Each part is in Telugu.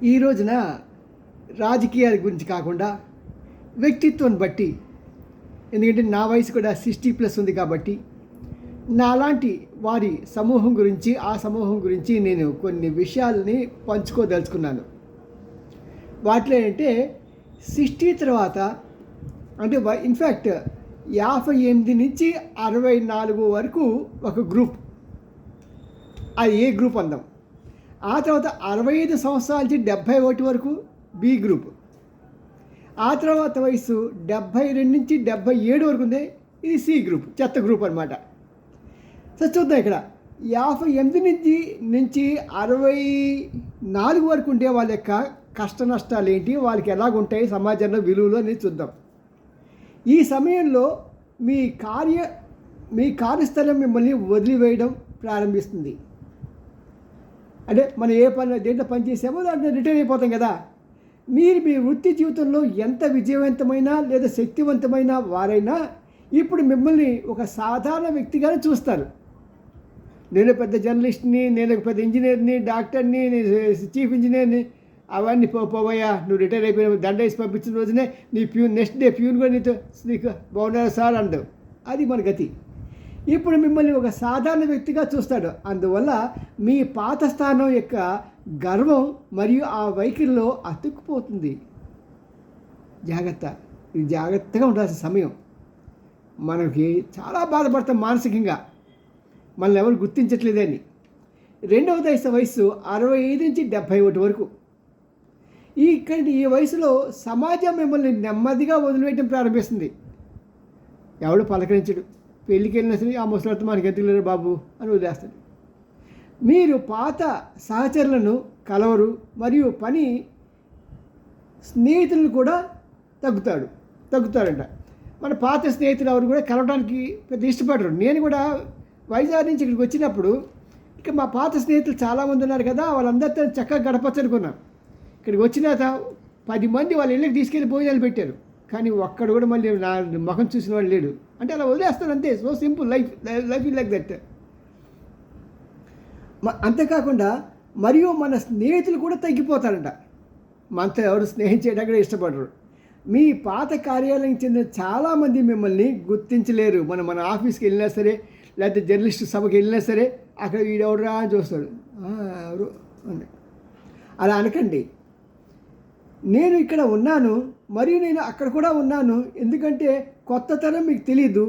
ఈ రోజున రాజకీయాల గురించి కాకుండా వ్యక్తిత్వాన్ని బట్టి, ఎందుకంటే నా వయసు కూడా 60+ ఉంది కాబట్టి, నాలాంటి వారి సమూహం గురించి, ఆ సమూహం గురించి నేను కొన్ని విషయాలని పంచుకోదలుచుకున్నాను. వాటిలో ఏంటంటే 60 తర్వాత, అంటే ఇన్ఫ్యాక్ట్ 58 నుంచి 64 వరకు ఒక గ్రూప్, అది ఏ గ్రూప్ అందాం. ఆ తర్వాత 65 సంవత్సరాల నుంచి 71 వరకు బి గ్రూప్. ఆ తర్వాత వయసు 72 నుంచి 77 వరకు ఉంది, ఇది సి గ్రూప్, చెత్త గ్రూప్ అనమాట. సో చూద్దాం ఇక్కడ 58 నుంచి 64 వరకు ఉండే వాళ్ళ యొక్క కష్ట నష్టాలు ఏంటి, వాళ్ళకి ఎలాగుంటాయి సమాజంలో విలువలు అనేది చూద్దాం. ఈ సమయంలో మీ కార్యస్థలం మిమ్మల్ని వదిలివేయడం ప్రారంభిస్తుంది. అంటే మనం ఏ పని దేంట్లో పని చేసామో దాంట్లో రిటైర్ అయిపోతాం కదా. మీరు మీ వృత్తి జీవితంలో ఎంత విజయవంతమైన లేదా శక్తివంతమైన వారైనా ఇప్పుడు మిమ్మల్ని ఒక సాధారణ వ్యక్తిగానే చూస్తారు. నేను పెద్ద జర్నలిస్ట్ని, నేను ఒక పెద్ద ఇంజనీర్ని, డాక్టర్ని, చీఫ్ ఇంజనీర్ని, అవన్నీ పోవయ్యా, నువ్వు రిటైర్ అయిపోయిన దండ వేసి పంపించిన రోజునే నీ నెక్స్ట్ డే ప్యూన్ కూడా నీకు బాగున్నారా సార్ అంటావు. అది మన గతి. ఇప్పుడు మిమ్మల్ని ఒక సాధారణ వ్యక్తిగా చూస్తాడు. అందువల్ల మీ పాత స్థానం యొక్క గర్వం మరియు ఆ వైఖరిలో అతుక్కుపోతుంది. జాగ్రత్త, ఇది జాగ్రత్తగా ఉండాల్సిన సమయం. మనకి చాలా బాధపడతాం మానసికంగా, మనల్ని ఎవరు గుర్తించట్లేదని. రెండవ వయసు 65 నుంచి 71 వరకు. ఈ వయసులో సమాజం మిమ్మల్ని నెమ్మదిగా వదిలివేయడం ప్రారంభిస్తుంది. ఎవడు పలకరించడు, పెళ్ళికి వెళ్ళినా సరే ఆ ముసలితో మనకి ఎందుకు లేరు బాబు అని వదిలేస్తాడు. మీరు పాత సహచరులను కలవరు, మరియు స్నేహితులను కూడా తగ్గుతాడంట. మన పాత స్నేహితులు ఎవరు కూడా కలవడానికి పెద్ద ఇష్టపడరు. నేను కూడా వైజాగ్ నుంచి ఇక్కడికి వచ్చినప్పుడు ఇక మా పాత స్నేహితులు చాలామంది ఉన్నారు కదా, వాళ్ళందరితో చక్కగా గడపచ్చు అనుకున్నాను. ఇక్కడికి వచ్చిన 10 మంది వాళ్ళ ఇళ్ళకి తీసుకెళ్ళి భోజనాలు పెట్టారు, కానీ ఒక్కడు కూడా మళ్ళీ నా ముఖం చూసిన వాడు లేడు. అంటే అలా వదిలేస్తాను అంతే. So simple life is like that. అంతేకాకుండా మరియు మన స్నేహితులు కూడా తగ్గిపోతారంట. మనతో ఎవరు స్నేహం చేయడానికి ఇష్టపడరు. మీ పాత కార్యాలయం చెందిన చాలామంది మిమ్మల్ని గుర్తించలేరు. మన ఆఫీస్కి వెళ్ళినా సరే, లేకపోతే జర్నలిస్ట్ సభకి వెళ్ళినా సరే, అక్కడ వీడెవడరా అని చూస్తాడు. ఎవరు అలా అనకండి. నేను ఇక్కడ ఉన్నాను మరియు నేను అక్కడ కూడా ఉన్నాను, ఎందుకంటే కొత్త తరం మీకు తెలియదు.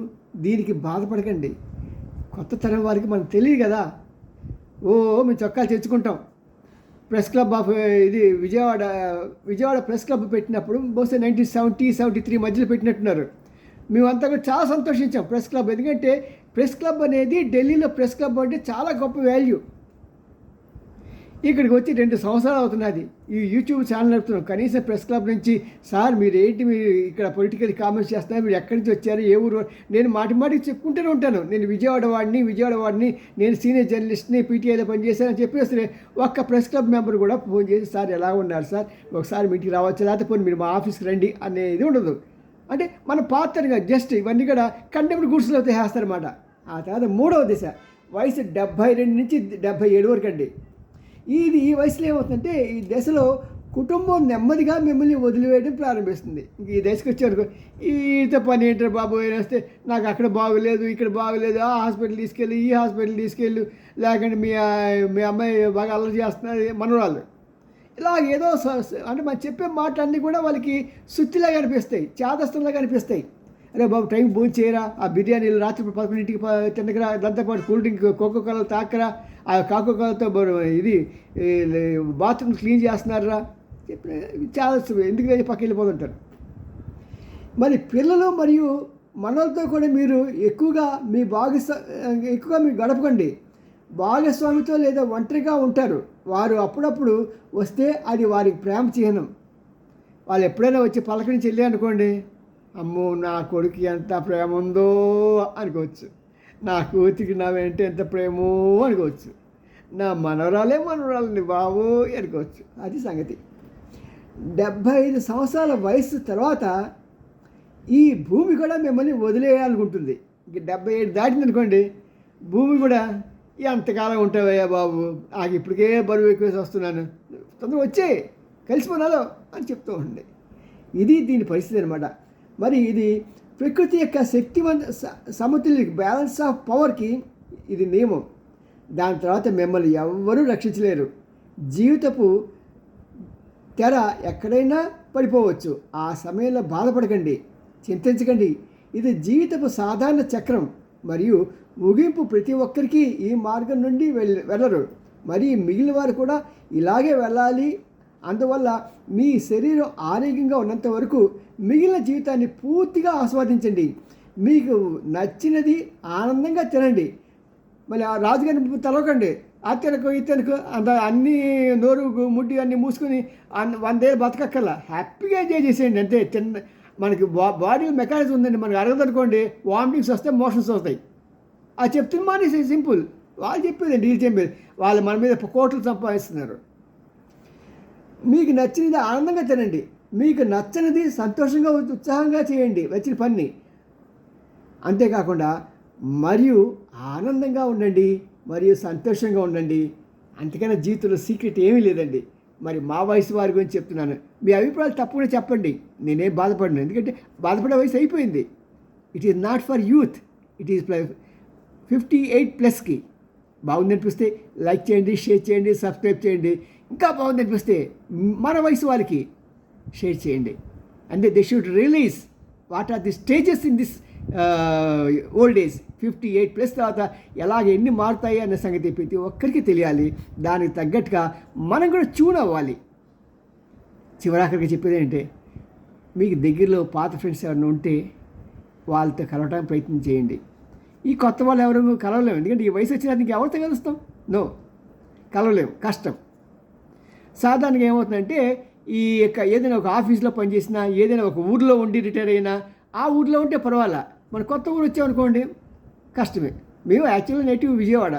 దీనికి బాధపడకండి. కొత్త తరం వారికి మనకు తెలియదు కదా. మేము చొక్కాలు తెచ్చుకుంటాం. ప్రెస్ క్లబ్ ఆఫ్ ఇది విజయవాడ ప్రెస్ క్లబ్ పెట్టినప్పుడు బహుశా 1970-73 మధ్యలో పెట్టినట్టున్నారు. మేమంతా కూడా చాలా సంతోషించాం ప్రెస్ క్లబ్. ఎందుకంటే ప్రెస్ క్లబ్ అనేది ఢిల్లీలో ప్రెస్ క్లబ్ అంటే చాలా గొప్ప వాల్యూ. ఇక్కడికి వచ్చి 2 సంవత్సరాలు అవుతున్నది. ఈ యూట్యూబ్ ఛానల్ నడుపుతున్నాం. కనీసం ప్రెస్ క్లబ్ నుంచి సార్ మీరు ఇక్కడ పొలిటికల్ కామెంట్స్ చేస్తున్నారు, మీరు ఎక్కడి నుంచి వచ్చారు, ఏ ఊరు, నేను మాటికి చెప్పుకుంటూనే ఉంటాను. నేను విజయవాడ వాడిని, నేను సీనియర్ జర్నలిస్ట్ని, పీటీఐలో పనిచేశానని చెప్పేసి ఒక్క ప్రెస్ క్లబ్ మెంబర్ కూడా ఫోన్ చేసి సార్ ఎలా ఉన్నారు సార్, ఒకసారి మీటింగ్ రావచ్చు, లేకపోతే పోనీ మీరు మా ఆఫీస్కి రండి అనేది ఉండదు. అంటే మన పాత్రగా జస్ట్ ఇవన్నీ కూడా కంటెంప్ట్ గుడ్స్లో వేస్తారన్నమాట. ఆ తర్వాత 3వ దశ వయసు 72 నుంచి 77 వరకు అండి. ఈ వయసులో ఏమవుతుందంటే, ఈ దశలో కుటుంబం నెమ్మదిగా మిమ్మల్ని వదిలివేయడం ప్రారంభిస్తుంది. ఇంక ఈ దశకు వచ్చారు, ఈతో పని ఏంటారు బాబు వస్తే, నాకు అక్కడ బాగోలేదు, ఇక్కడ బాగోలేదు, ఆ హాస్పిటల్ తీసుకెళ్ళి, ఈ హాస్పిటల్ తీసుకెళ్ళు, లేకుంటే మీ అమ్మాయి బాగా అల్లరి చేస్తున్నారు మనవరాళ్ళు. ఇలా ఏదో అంటే మనం చెప్పే మాటలన్నీ కూడా వాళ్ళకి సుత్తిలాగా అనిపిస్తాయి, చాదస్తంలాగా అనిపిస్తాయి. అరే బాబు టైం భోజనం చేయరా, ఆ బిర్యానీలు రాత్రి 11ంటికి తినకరా, దాంతోపాటు కూల్ డ్రింక్ కోకోకోలా తాకరా, ఆ కోకోకోలాతో ఇది బాత్రూమ్ క్లీన్ చేస్తున్నారా చెప్పి చాలా ఎందుకు పక్క వెళ్ళిపోతుంటారు. మరి పిల్లలు మరియు మనలతో కూడా మీరు ఎక్కువగా మీరు గడపకండి. భాగస్వామితో లేదా ఒంటరిగా ఉంటారు. వారు అప్పుడప్పుడు వస్తే అది వారికి ప్రేమ చిహ్నం. వాళ్ళు ఎప్పుడైనా వచ్చి పలకరించి వెళ్ళి అనుకోండి, అమ్మో నా కొడుకు ఎంత ప్రేమ ఉందో అనుకోవచ్చు, నా కూతురికి నా వెంట ఎంత ప్రేమో అనుకోవచ్చు, నా మనవరాలని బాబు అనుకోవచ్చు. అది సంగతి. 75 సంవత్సరాల వయసు తర్వాత ఈ భూమి కూడా మిమ్మల్ని వదిలేయాలనుకుంటుంది. ఇంక 77 దాటిందనుకోండి, భూమి కూడా ఎంతకాలం ఉంటావయ్యా బాబు, నాకు ఇప్పటికే బరువు ఎక్కువేసి వస్తున్నాను, తొందరగా వచ్చే కలిసిపోనాలో అని చెప్తూ ఉండే. ఇది దీని పరిస్థితి అనమాట. మరి ఇది ప్రకృతి యొక్క శక్తివంత సమతుల్య బ్యాలెన్స్ ఆఫ్ పవర్కి ఇది నియమం. దాని తర్వాత మిమ్మల్ని ఎవ్వరూ రక్షించలేరు. జీవితపు తెర ఎక్కడైనా పడిపోవచ్చు. ఆ సమయంలో బాధపడకండి, చింతించకండి. ఇది జీవితపు సాధారణ చక్రం మరియు ముగింపు. ప్రతి ఒక్కరికి ఈ మార్గం నుండి వెళ్ళరు. మరి మిగిలిన వారు కూడా ఇలాగే వెళ్ళాలి. అందువల్ల మీ శరీరం ఆరోగ్యంగా ఉన్నంత వరకు మిగిలిన జీవితాన్ని పూర్తిగా ఆస్వాదించండి. మీకు నచ్చినది ఆనందంగా తినండి. మళ్ళీ ఆ రాజుగారిని తలవకండి. ఆ తినకు ఈ తినకు అంత అన్నీ నోరు ముడ్డి అన్నీ మూసుకొని 100 ఏళ్ళు బతకక్కర్లా, హ్యాపీగా ఎంజాయ్ చేసేయండి అంతే. మనకి బాడీ మెకానిజం ఉందండి. మనకు అరగదనుకోండి, వామిటింగ్స్ వస్తాయి, మోషన్స్ వస్తాయి. అది చెప్తుంది మానేసి సింపుల్. వాళ్ళు చెప్పేది డీల్ చెప్పేది. వాళ్ళు మన మీద కోట్లు సంపాదిస్తున్నారు. మీకు నచ్చినది ఆనందంగా తినండి. మీకు నచ్చనిది సంతోషంగా ఉత్సాహంగా చేయండి వచ్చిన పని. అంతేకాకుండా మరియు ఆనందంగా ఉండండి, మరియు సంతోషంగా ఉండండి. అంతకన్నా జీవితంలో సీక్రెట్ ఏమీ లేదండి. మరి మా వయసు వారి గురించి చెప్తున్నాను. మీ అభిప్రాయాలు తప్పకుండా చెప్పండి. నేనేం బాధపడను, ఎందుకంటే బాధపడే వయసు అయిపోయింది. It is not for youth, it is 58+కి. బాగుందనిపిస్తే లైక్ చేయండి, షేర్ చేయండి, సబ్స్క్రైబ్ చేయండి. ఇంకా బాగుందనిపిస్తే మన వయసు వారికి షేర్ చేయండి. అంటే they should realise what are the stages in this old age. 58+ తర్వాత ఎలాగ ఎన్ని మారుతాయి అనే సంగతి ప్రతి ఒక్కరికి తెలియాలి. దానికి తగ్గట్టుగా మనం కూడా ట్యూన్ అవ్వాలి. చివరాఖరికి చెప్పేది ఏంటంటే, మీకు దగ్గరలో పాత ఫ్రెండ్స్ ఎవరైనా ఉంటే వాళ్ళతో కలవడానికి ప్రయత్నం చేయండి. ఈ కొత్త వాళ్ళు ఎవరు కలవలేము, ఎందుకంటే ఈ వయసు వచ్చిన నీకు ఎవరితో కలుస్తాం? నో, కలవలేము, కష్టం. సాధారణంగా ఏమవుతుందంటే, ఈ యొక్క ఏదైనా ఒక ఆఫీస్లో పనిచేసినా, ఏదైనా ఒక ఊర్లో ఉండి రిటైర్ అయినా, ఆ ఊర్లో ఉంటే పర్వాలా. మన కొత్త ఊరు వచ్చామనుకోండి కష్టమే. మేము యాక్చువల్గా నేటివ్ విజయవాడ,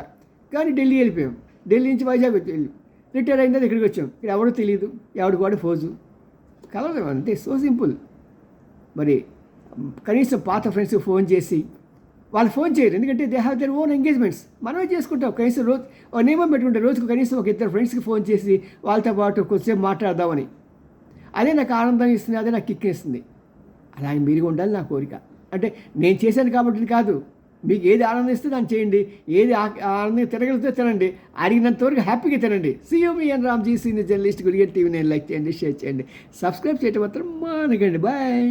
కానీ ఢిల్లీ వెళ్ళిపోయాం. ఢిల్లీ నుంచి వైజాగ్ వెళ్ళి రిటైర్ అయిన ఇక్కడికి వచ్చాం. ఇక్కడ ఎవడో తెలియదు, ఎవడికి వాడు ఫోజు, కలవలేము అంతే. So simple. మరి కనీసం పాత ఫ్రెండ్స్కి ఫోన్ చేసి, వాళ్ళు ఫోన్ చేయరు ఎందుకంటే they have their own engagements. మనమే చేసుకుంటాం. కనీసం రోజు నియమం పెట్టుకుంటే రోజుకు కనీసం ఒక 2 ఫ్రెండ్స్కి ఫోన్ చేసి వాళ్ళతో పాటు కొద్దిసేపు మాట్లాడదామని. అదే నాకు ఆనందం ఇస్తుంది, అదే నాకు కిక్ ఇస్తుంది. అలాగే మీరు ఉండాలి నా కోరిక. అంటే నేను చేశాను కాబట్టి కాదు, మీకు ఏది ఆనందం ఇస్తే దాన్ని చేయండి. ఏది ఆనందంగా తినగలిగితే తినండి. అడిగినంత వరకు హ్యాపీగా తినండి. COVN Ramji, senior journalist, Gudiganti TV. నేను లైక్ చేయండి, షేర్ చేయండి, సబ్స్క్రైబ్ చేయడం మాత్రం మానకండి. బాయ్.